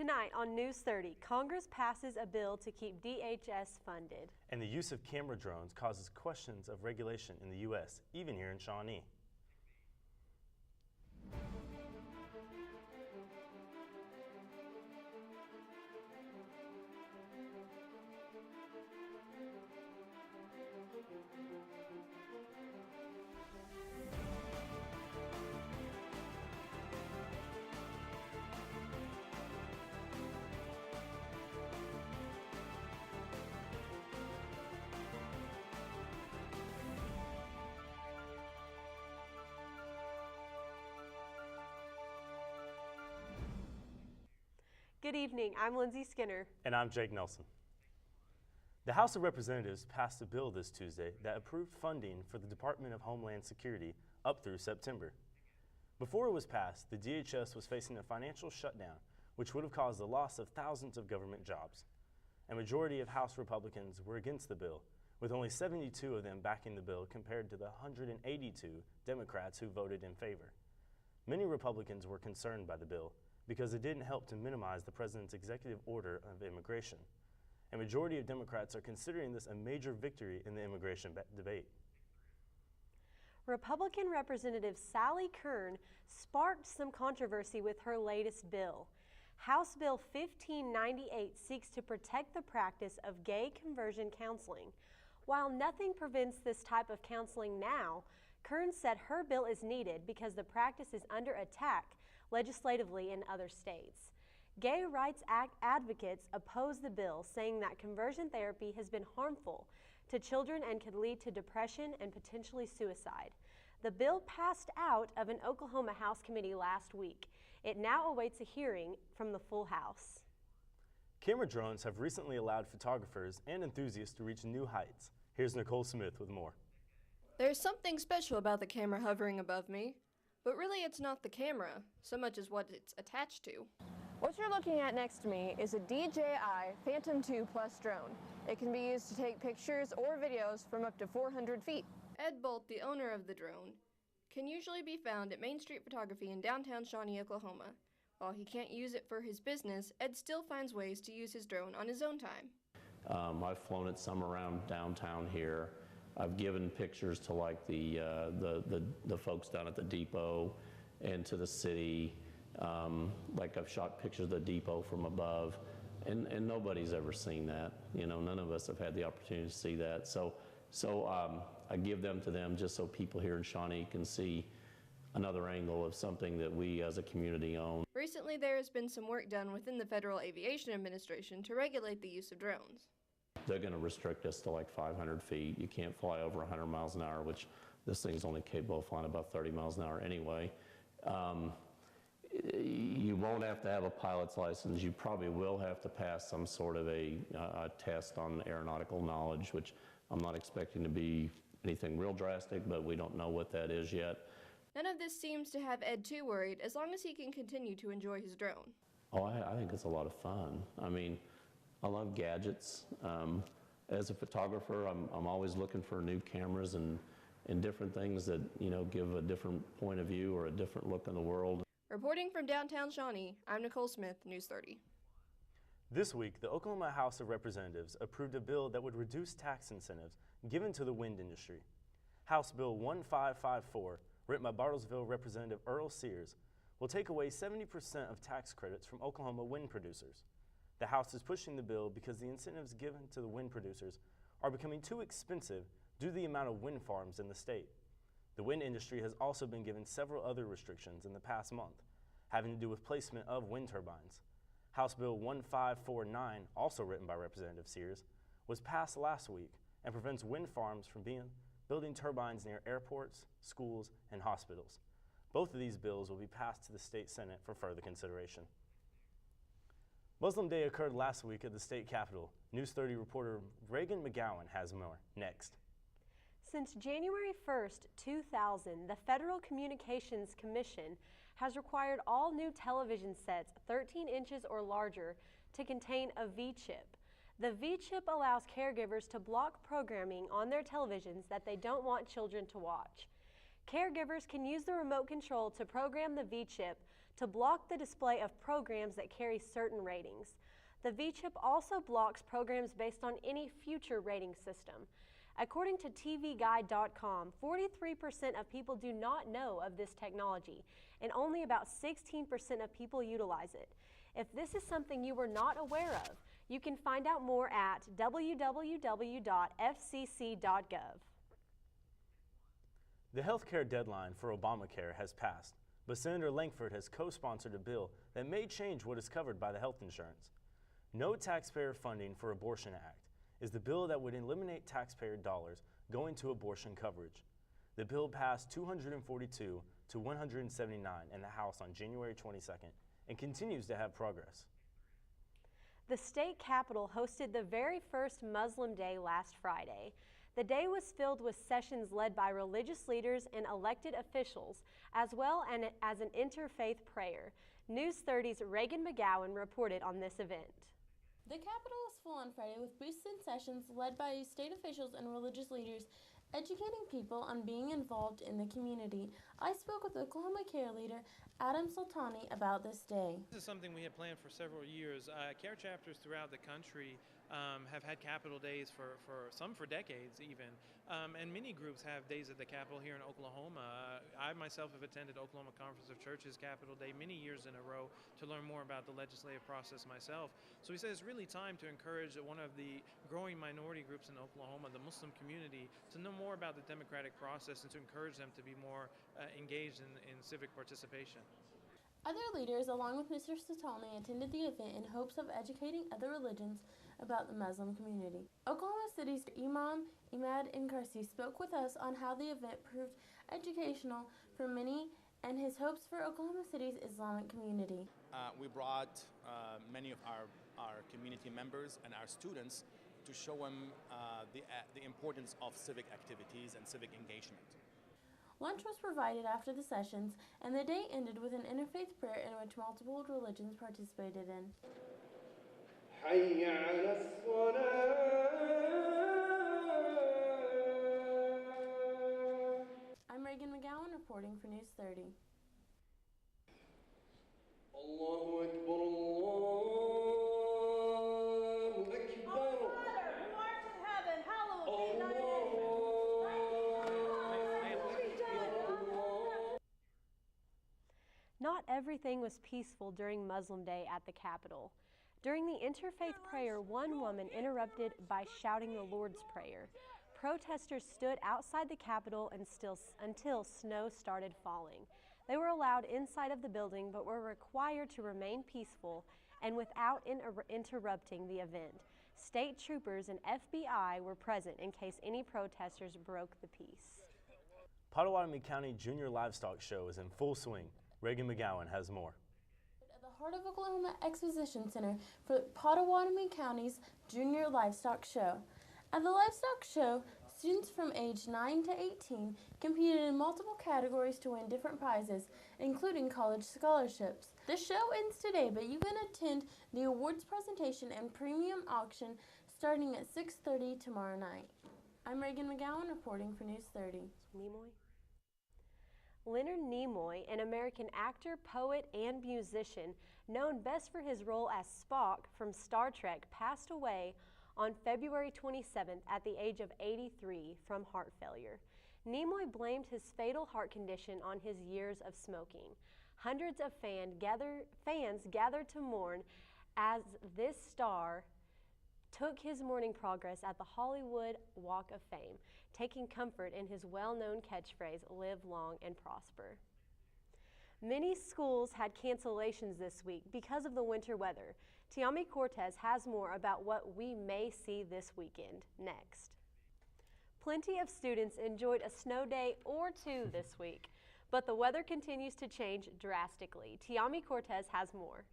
Tonight on News 30, Congress passes a bill to keep DHS funded. And the use of camera drones causes questions of regulation in the U.S., even here in Shawnee. Good evening, I'm Lindsay Skinner. And I'm Jake Nelson. The House of Representatives passed a bill this Tuesday that approved funding for the Department of Homeland Security up through September. Before it was passed, the DHS was facing a financial shutdown, which would have caused the loss of thousands of government jobs. A majority of House Republicans were against the bill, with only 72 of them backing the bill compared to the 182 Democrats who voted in favor. Many Republicans were concerned by the bill because it didn't help to minimize the president's executive order of immigration. A majority of Democrats are considering this a major victory in the immigration debate. Republican Representative Sally Kern sparked some controversy with her latest bill. House Bill 1598 seeks to protect the practice of gay conversion counseling. While nothing prevents this type of counseling now, Kern said her bill is needed because the practice is under attack legislatively in other states. Gay rights advocates oppose the bill, saying that conversion therapy has been harmful to children and could lead to depression and potentially suicide. The bill passed out of an Oklahoma House committee last week. It now awaits a hearing from the full House. Camera drones have recently allowed photographers and enthusiasts to reach new heights. Here's Nicole Smith with more. There's something special about the camera hovering above me, but really it's not the camera so much as what it's attached to. What you're looking at next to me is a DJI Phantom 2 Plus drone. It can be used to take pictures or videos from up to 400 feet. Ed Bolt, the owner of the drone, can usually be found at Main Street Photography in downtown Shawnee, Oklahoma. While he can't use it for his business, Ed still finds ways to use his drone on his own time. I've flown it some around downtown here. I've given pictures to like the folks down at the depot and to the city. Like I've shot pictures of the depot from above, and nobody's ever seen that. You know, none of us have had the opportunity to see that. So I give them to them just so people here in Shawnee can see another angle of something that we as a community own. Recently, there has been some work done within the Federal Aviation Administration to regulate the use of drones. They're going to restrict us to like 500 feet. You can't fly over 100 miles an hour, which this thing's only capable of flying about 30 miles an hour anyway. You won't have to have a pilot's license. You probably will have to pass some sort of a test on aeronautical knowledge, which I'm not expecting to be anything real drastic, but we don't know what that is yet. None of this seems to have Ed too worried, as long as he can continue to enjoy his drone. Oh, I think it's a lot of fun. I mean, I love gadgets. As a photographer, I'm always looking for new cameras and different things that, you know, give a different point of view or a different look in the world. Reporting from downtown Shawnee, I'm Nicole Smith, News 30. This week, the Oklahoma House of Representatives approved a bill that would reduce tax incentives given to the wind industry. House Bill 1554, written by Bartlesville Representative Earl Sears, will take away 70% of tax credits from Oklahoma wind producers. The House is pushing the bill because the incentives given to the wind producers are becoming too expensive due to the amount of wind farms in the state. The wind industry has also been given several other restrictions in the past month, having to do with placement of wind turbines. House Bill 1549, also written by Representative Sears, was passed last week and prevents wind farms from building turbines near airports, schools, and hospitals. Both of these bills will be passed to the state Senate for further consideration. Muslim Day occurred last week at the state capitol. News 30 reporter Reagan McGowan has more. Next. Since January 1st, 2000, the Federal Communications Commission has required all new television sets 13 inches or larger to contain a V-chip. The V-chip allows caregivers to block programming on their televisions that they don't want children to watch. Caregivers can use the remote control to program the V-chip to block the display of programs that carry certain ratings. The V-chip also blocks programs based on any future rating system. According to TVGuide.com, 43% of people do not know of this technology, and only about 16% of people utilize it. If this is something you were not aware of, you can find out more at www.fcc.gov. The healthcare deadline for Obamacare has passed, but Senator Langford has co-sponsored a bill that may change what is covered by the health insurance. No Taxpayer Funding for Abortion Act is the bill that would eliminate taxpayer dollars going to abortion coverage. The bill passed 242 to 179 in the House on January 22nd and continues to have progress. The state capitol hosted the very first Muslim Day last Friday. The day was filled with sessions led by religious leaders and elected officials, as well as an interfaith prayer. News 30's Reagan McGowan reported on this event. The Capitol was full on Friday with boosted sessions led by state officials and religious leaders educating people on being involved in the community. I spoke with Oklahoma Care leader Adam Sultani about this day. This is something we have planned for several years. Care chapters throughout the country have had Capitol Days for some for decades even, and many groups have days at the Capitol here in Oklahoma. I myself have attended Oklahoma Conference of Churches Capitol Day many years in a row to learn more about the legislative process myself. So we say it's really time to encourage one of the growing minority groups in Oklahoma, the Muslim community, to know more about the democratic process and to encourage them to be more engaged in civic participation. Other leaders, along with Mr. Sultani, attended the event in hopes of educating other religions about the Muslim community. Oklahoma City's Imam Imad Nkarsi spoke with us on how the event proved educational for many and his hopes for Oklahoma City's Islamic community. We brought many of our community members and our students to show them the importance of civic activities and civic engagement. Lunch was provided after the sessions, and the day ended with an interfaith prayer in which multiple religions participated in. I'm Reagan McGowan reporting for News 30. Allahu Akbar, Allahu Akbar. Our Father, who art in heaven, hallowed be thy name. Not everything was peaceful during Muslim Day at the Capitol. During the interfaith prayer, one woman interrupted by shouting the Lord's Prayer. Protesters stood outside the Capitol until snow started falling. They were allowed inside of the building but were required to remain peaceful and without interrupting the event. State troopers and FBI were present in case any protesters broke the peace. Pottawatomie County Junior Livestock Show is in full swing. Reagan McGowan has more. At the Heart of Oklahoma Exposition Center for Pottawatomie County's Junior Livestock Show. At the Livestock Show, students from age 9 to 18 competed in multiple categories to win different prizes, including college scholarships. The show ends today, but you can attend the awards presentation and premium auction starting at 6:30 tomorrow night. I'm Reagan McGowan reporting for News 30. Nimoy? Leonard Nimoy, an American actor, poet, and musician, known best for his role as Spock from Star Trek, passed away on February 27th at the age of 83 from heart failure. Nimoy blamed his fatal heart condition on his years of smoking. Hundreds of fans gathered to mourn as this star took his mourning progress at the Hollywood Walk of Fame, taking comfort in his well-known catchphrase, "Live long and prosper." Many schools had cancellations this week because of the winter weather. Tiami Cortez has more about what we may see this weekend next. Plenty of students enjoyed a snow day or two this week, but the weather continues to change drastically. Tiami Cortez has more.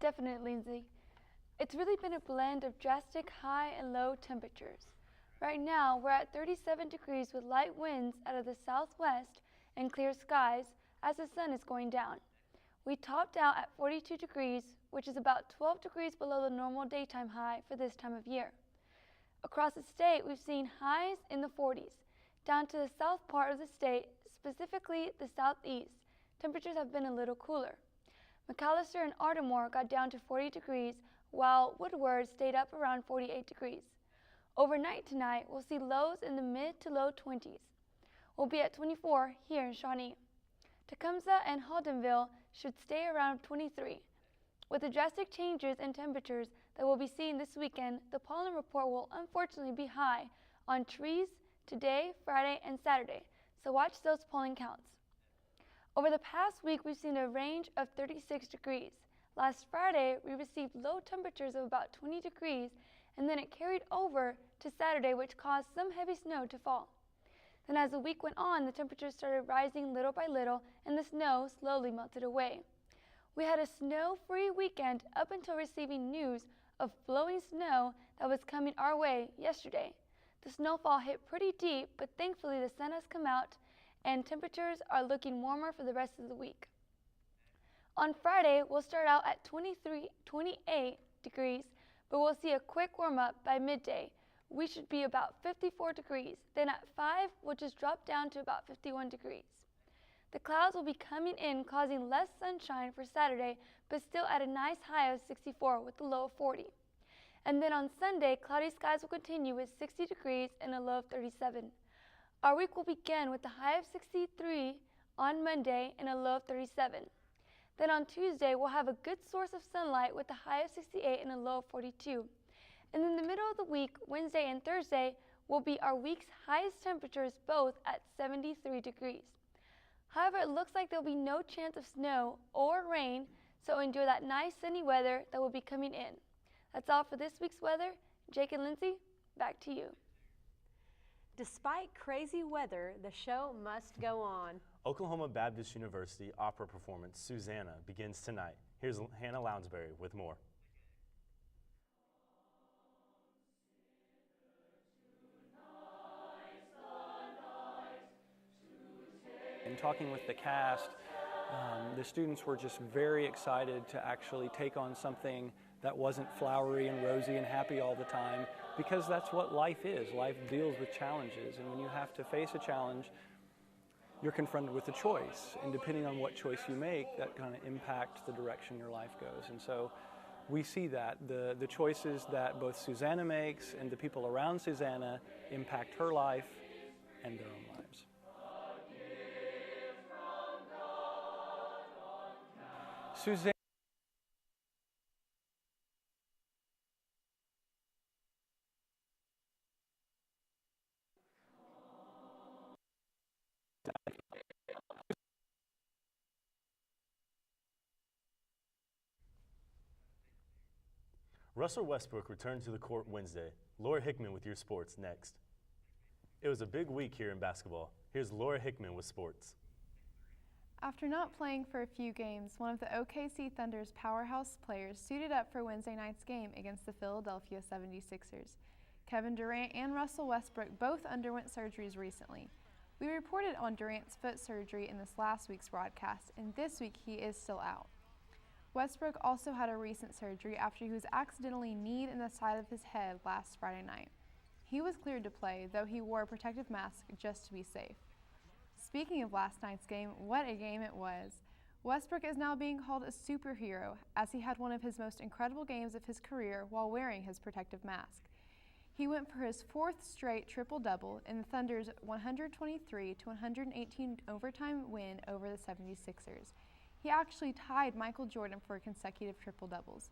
Definitely, Lindsay. It's really been a blend of drastic high and low temperatures. Right now, we're at 37 degrees with light winds out of the southwest and clear skies as the sun is going down. We topped out at 42 degrees, which is about 12 degrees below the normal daytime high for this time of year. Across the state, we've seen highs in the 40s, down to the south part of the state, specifically the southeast. temperatures have been a little cooler. McAllister and Ardmore got down to 40 degrees, while Woodward stayed up around 48 degrees. Overnight tonight, we'll see lows in the mid to low 20s. We'll be at 24 here in Shawnee. Tecumseh and Haldenville should stay around 23. With the drastic changes in temperatures that we'll be seeing this weekend, the pollen report will unfortunately be high on trees today, Friday, and Saturday, so watch those pollen counts. Over the past week, we've seen a range of 36 degrees. Last Friday, we received low temperatures of about 20 degrees, and then it carried over to Saturday, which caused some heavy snow to fall. Then as the week went on, the temperatures started rising little by little, and the snow slowly melted away. We had a snow-free weekend up until receiving news of blowing snow that was coming our way yesterday. The snowfall hit pretty deep, but thankfully the sun has come out and temperatures are looking warmer for the rest of the week. On Friday, we'll start out at 28 degrees, but we'll see a quick warm-up by midday. We should be about 54 degrees. Then at 5, we'll just drop down to about 51 degrees. The clouds will be coming in, causing less sunshine for Saturday, but still at a nice high of 64 with a low of 40. And then on Sunday, cloudy skies will continue with 60 degrees and a low of 37. Our week will begin with a high of 63 on Monday and a low of 37. Then on Tuesday, we'll have a good source of sunlight with a high of 68 and a low of 42. And in the middle of the week, Wednesday and Thursday, will be our week's highest temperatures, both at 73 degrees. However, it looks like there'll be no chance of snow or rain, so enjoy that nice sunny weather that will be coming in. That's all for this week's weather. Jake and Lindsay, back to you. Despite crazy weather, the show must go on. Oklahoma Baptist University opera performance Susanna begins tonight. Here's Hannah Lounsbury with more. In talking with the cast, the students were just very excited to actually take on something that wasn't flowery and rosy and happy all the time, because that's what life is. Life deals with challenges, and when you have to face a challenge, you're confronted with a choice, and depending on what choice you make, that kind of impacts the direction your life goes. And so we see that the choices that both Susanna makes and the people around Susanna impact her life and their own lives. Susanna Russell Westbrook returned to the court Wednesday. Laura Hickman with your sports next. It was a big week here in basketball. Here's Laura Hickman with sports. After not playing for a few games, one of the OKC Thunder's powerhouse players suited up for Wednesday night's game against the Philadelphia 76ers. Kevin Durant and Russell Westbrook both underwent surgeries recently. We reported on Durant's foot surgery in this last week's broadcast, and this week he is still out. Westbrook also had a recent surgery after he was accidentally kneed in the side of his head last Friday night. He was cleared to play, though he wore a protective mask just to be safe. Speaking of last night's game, what a game it was. Westbrook is now being called a superhero, as he had one of his most incredible games of his career while wearing his protective mask. He went for his fourth straight triple-double in the Thunder's 123-118 overtime win over the 76ers. He actually tied Michael Jordan for consecutive triple-doubles.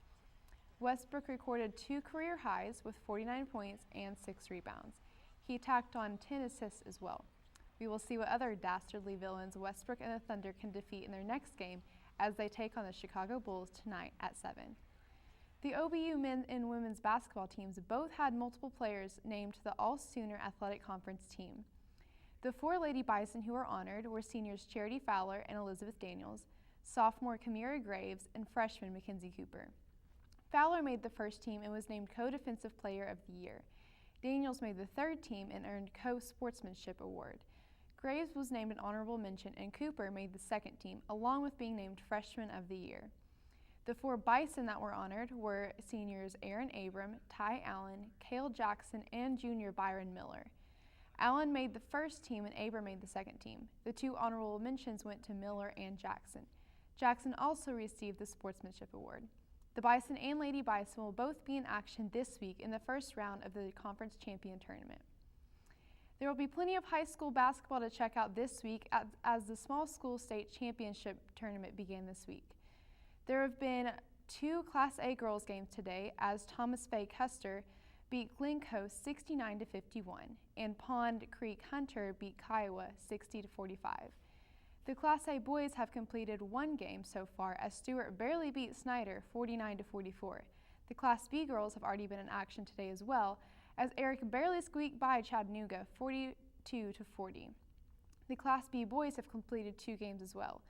Westbrook recorded 2 career highs with 49 points and 6 rebounds. He tacked on 10 assists as well. We will see what other dastardly villains Westbrook and the Thunder can defeat in their next game as they take on the Chicago Bulls tonight at 7. The OBU men and women's basketball teams both had multiple players named to the All-Sooner Athletic Conference team. The 4 Lady Bison who were honored were seniors Charity Fowler and Elizabeth Daniels, sophomore Kamira Graves, and freshman Mackenzie Cooper. Fowler made the first team and was named Co-Defensive Player of the Year. Daniels made the third team and earned Co-Sportsmanship Award. Graves was named an honorable mention, and Cooper made the second team, along with being named Freshman of the Year. The 4 Bison that were honored were seniors Aaron Abram, Ty Allen, Cale Jackson, and junior Byron Miller. Allen made the first team and Aber made the second team. The 2 honorable mentions went to Miller and Jackson. Jackson also received the Sportsmanship Award. The Bison and Lady Bison will both be in action this week in the first round of the Conference Champion Tournament. There will be plenty of high school basketball to check out this week as the Small School State Championship Tournament began this week. There have been 2 Class A girls games today as Thomas Bay Custer beat Glencoe 69-51 and Pond Creek Hunter beat Kiowa 60-45. The Class A boys have completed 1 game so far as Stewart barely beat Snyder 49-44. The Class B girls have already been in action today as well as Eric barely squeaked by Chattanooga 42-40. The Class B boys have completed 2 games as well.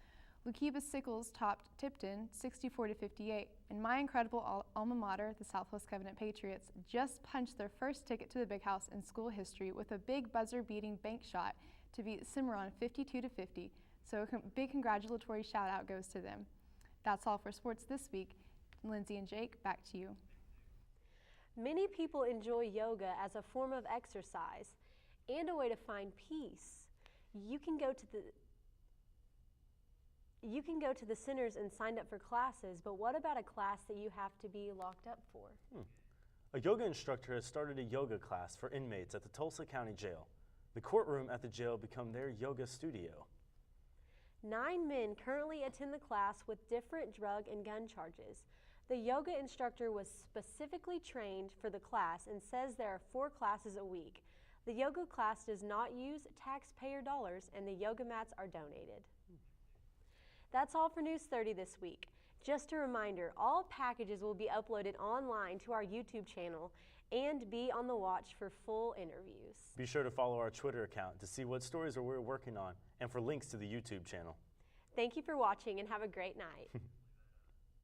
Lukiba Sickles topped Tipton 64-58, and my incredible alma mater, the Southwest Covenant Patriots, just punched their first ticket to the Big House in school history with a big buzzer-beating bank shot to beat Cimarron 52-50. So a big congratulatory shout out goes to them. That's all for sports this week. Lindsay and Jake, back to you. Many people enjoy yoga as a form of exercise and a way to find peace. You can go to the centers and sign up for classes, but what about a class that you have to be locked up for? A yoga instructor has started a yoga class for inmates at the Tulsa County Jail. The courtroom at the jail become their yoga studio. 9 men currently attend the class with different drug and gun charges. The yoga instructor was specifically trained for the class and says there are 4 classes a week. The yoga class does not use taxpayer dollars and the yoga mats are donated. That's all for News 30 this week. Just a reminder, all packages will be uploaded online to our YouTube channel and be on the watch for full interviews. Be sure to follow our Twitter account to see what stories we're working on and for links to the YouTube channel. Thank you for watching and have a great night.